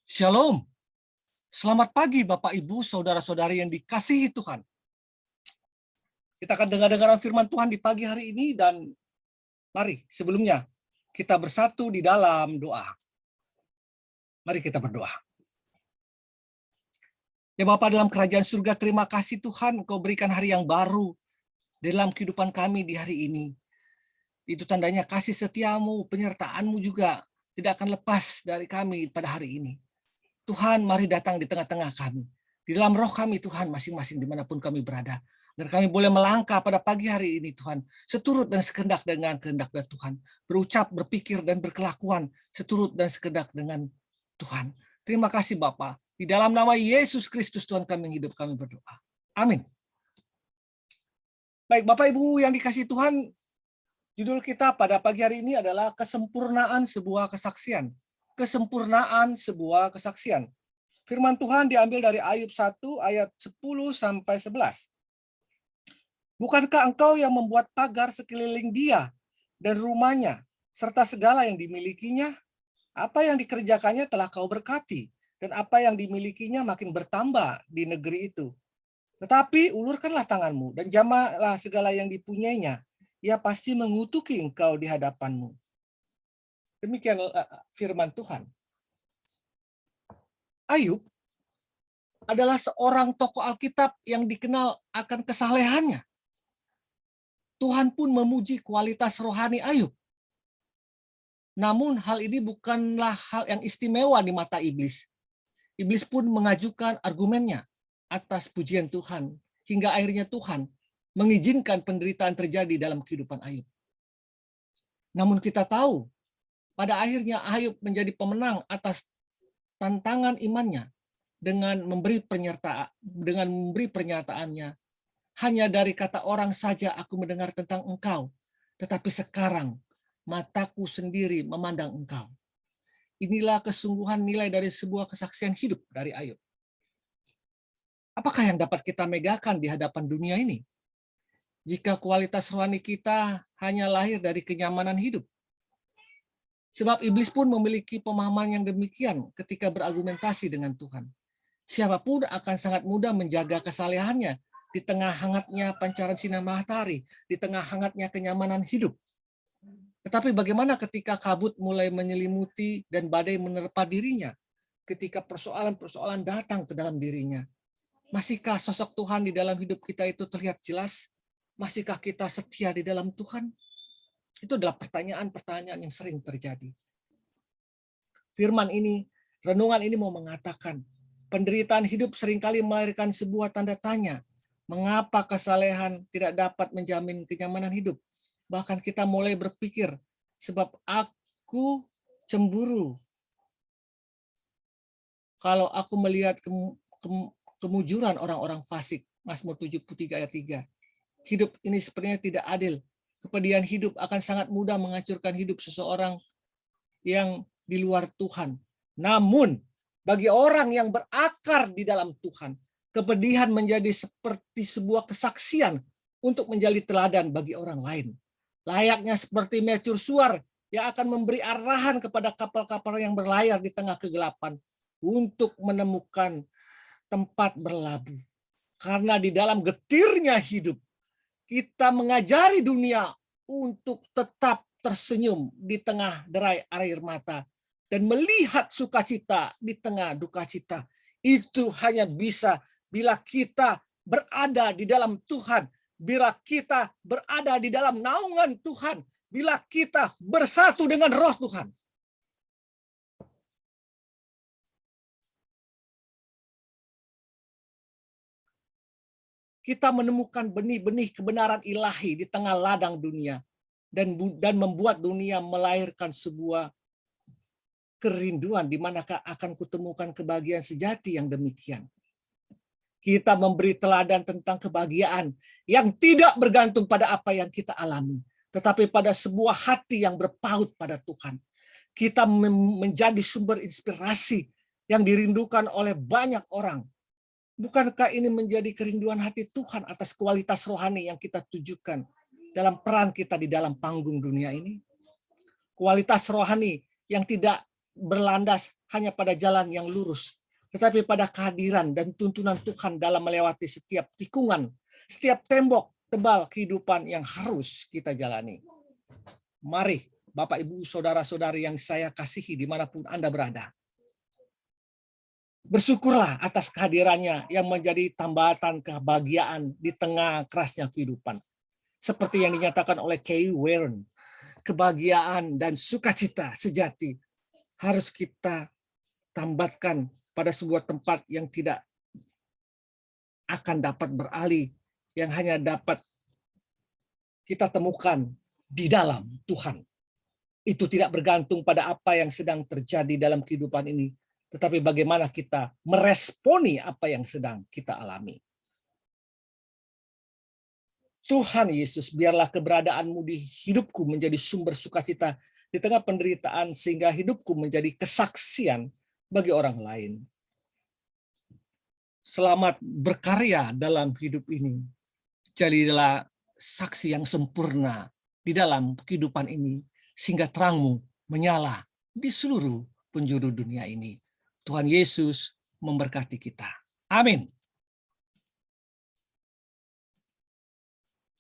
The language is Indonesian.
Shalom. Selamat pagi Bapak Ibu, saudara-saudari yang dikasihi Tuhan. Kita akan dengar firman Tuhan di pagi hari ini dan mari sebelumnya kita bersatu di dalam doa. Mari kita berdoa. Ya Bapa dalam kerajaan surga, terima kasih Tuhan Engkau berikan hari yang baru dalam kehidupan kami di hari ini. Itu tandanya kasih setiamu, penyertaanmu juga tidak akan lepas dari kami pada hari ini. Tuhan, mari datang di tengah-tengah kami. Di dalam roh kami, Tuhan, masing-masing dimanapun kami berada. Dan kami boleh melangkah pada pagi hari ini, Tuhan. Seturut dan sekendak dengan kehendak dan Tuhan. Berucap, berpikir, dan berkelakuan seturut dan sekendak dengan Tuhan. Terima kasih, Bapa. Di dalam nama Yesus Kristus, Tuhan kami hidup, kami berdoa. Amin. Baik, Bapak Ibu yang dikasihi Tuhan, judul kita pada pagi hari ini adalah kesempurnaan sebuah kesaksian. Kesempurnaan sebuah kesaksian. Firman Tuhan diambil dari Ayub 1 ayat 10 sampai 11. Bukankah engkau yang membuat pagar sekeliling dia dan rumahnya serta segala yang dimilikinya? Apa yang dikerjakannya telah kau berkati dan apa yang dimilikinya makin bertambah di negeri itu. Tetapi ulurkanlah tanganmu dan jamahlah segala yang dipunyainya. Ia pasti mengutuki engkau di hadapanmu. Demikian firman Tuhan. Ayub adalah seorang tokoh Alkitab yang dikenal akan kesalehannya. Tuhan pun memuji kualitas rohani Ayub. Namun hal ini bukanlah hal yang istimewa di mata iblis. Iblis pun mengajukan argumennya atas pujian Tuhan, hingga akhirnya Tuhan mengizinkan penderitaan terjadi dalam kehidupan Ayub. Namun kita tahu, pada akhirnya Ayub menjadi pemenang atas tantangan imannya dengan memberi pernyataannya. Hanya dari kata orang saja aku mendengar tentang engkau, tetapi sekarang mataku sendiri memandang engkau. Inilah kesungguhan nilai dari sebuah kesaksian hidup dari Ayub. Apakah yang dapat kita megahkan di hadapan dunia ini? Jika kualitas rohani kita hanya lahir dari kenyamanan hidup. Sebab iblis pun memiliki pemahaman yang demikian ketika berargumentasi dengan Tuhan. Siapapun akan sangat mudah menjaga kesalehannya di tengah hangatnya pancaran sinar matahari, di tengah hangatnya kenyamanan hidup. Tetapi bagaimana ketika kabut mulai menyelimuti dan badai menerpa dirinya? Ketika persoalan-persoalan datang ke dalam dirinya. Masihkah sosok Tuhan di dalam hidup kita itu terlihat jelas? Masihkah kita setia di dalam Tuhan? Itu adalah pertanyaan-pertanyaan yang sering terjadi. Firman ini, renungan ini mau mengatakan, penderitaan hidup seringkali melahirkan sebuah tanda tanya. Mengapa kesalehan tidak dapat menjamin kenyamanan hidup? Bahkan kita mulai berpikir, sebab aku cemburu. Kalau aku melihat kemujuran orang-orang fasik, Mazmur 73 ayat 3. Hidup ini sepertinya tidak adil. Kepedihan hidup akan sangat mudah menghancurkan hidup seseorang yang di luar Tuhan. Namun, bagi orang yang berakar di dalam Tuhan, kepedihan menjadi seperti sebuah kesaksian untuk menjadi teladan bagi orang lain. Layaknya seperti mercusuar yang akan memberi arahan kepada kapal-kapal yang berlayar di tengah kegelapan untuk menemukan tempat berlabuh. Karena di dalam getirnya hidup, kita mengajari dunia untuk tetap tersenyum di tengah derai air mata dan melihat sukacita di tengah duka cita. Itu hanya bisa bila kita berada di dalam Tuhan, bila kita berada di dalam naungan Tuhan, bila kita bersatu dengan roh Tuhan. Kita menemukan benih-benih kebenaran ilahi di tengah ladang dunia dan membuat dunia melahirkan sebuah kerinduan di manakah akan kutemukan kebahagiaan sejati yang demikian. Kita memberi teladan tentang kebahagiaan yang tidak bergantung pada apa yang kita alami, tetapi pada sebuah hati yang berpaut pada Tuhan. Kita menjadi sumber inspirasi yang dirindukan oleh banyak orang. Bukankah ini menjadi kerinduan hati Tuhan atas kualitas rohani yang kita tujukan dalam peran kita di dalam panggung dunia ini? Kualitas rohani yang tidak berlandas hanya pada jalan yang lurus, tetapi pada kehadiran dan tuntunan Tuhan dalam melewati setiap tikungan, setiap tembok tebal kehidupan yang harus kita jalani. Mari, Bapak, Ibu, Saudara-saudari yang saya kasihi dimanapun Anda berada, bersyukurlah atas kehadirannya yang menjadi tambatan kebahagiaan di tengah kerasnya kehidupan. Seperti yang dinyatakan oleh Kay Warren, kebahagiaan dan sukacita sejati harus kita tambatkan pada sebuah tempat yang tidak akan dapat beralih, yang hanya dapat kita temukan di dalam Tuhan. Itu tidak bergantung pada apa yang sedang terjadi dalam kehidupan ini, tetapi bagaimana kita meresponi apa yang sedang kita alami. Tuhan Yesus, biarlah keberadaanmu di hidupku menjadi sumber sukacita di tengah penderitaan, sehingga hidupku menjadi kesaksian bagi orang lain. Selamat berkarya dalam hidup ini. Jadilah saksi yang sempurna di dalam kehidupan ini, sehingga terangmu menyala di seluruh penjuru dunia ini. Tuhan Yesus memberkati kita. Amin.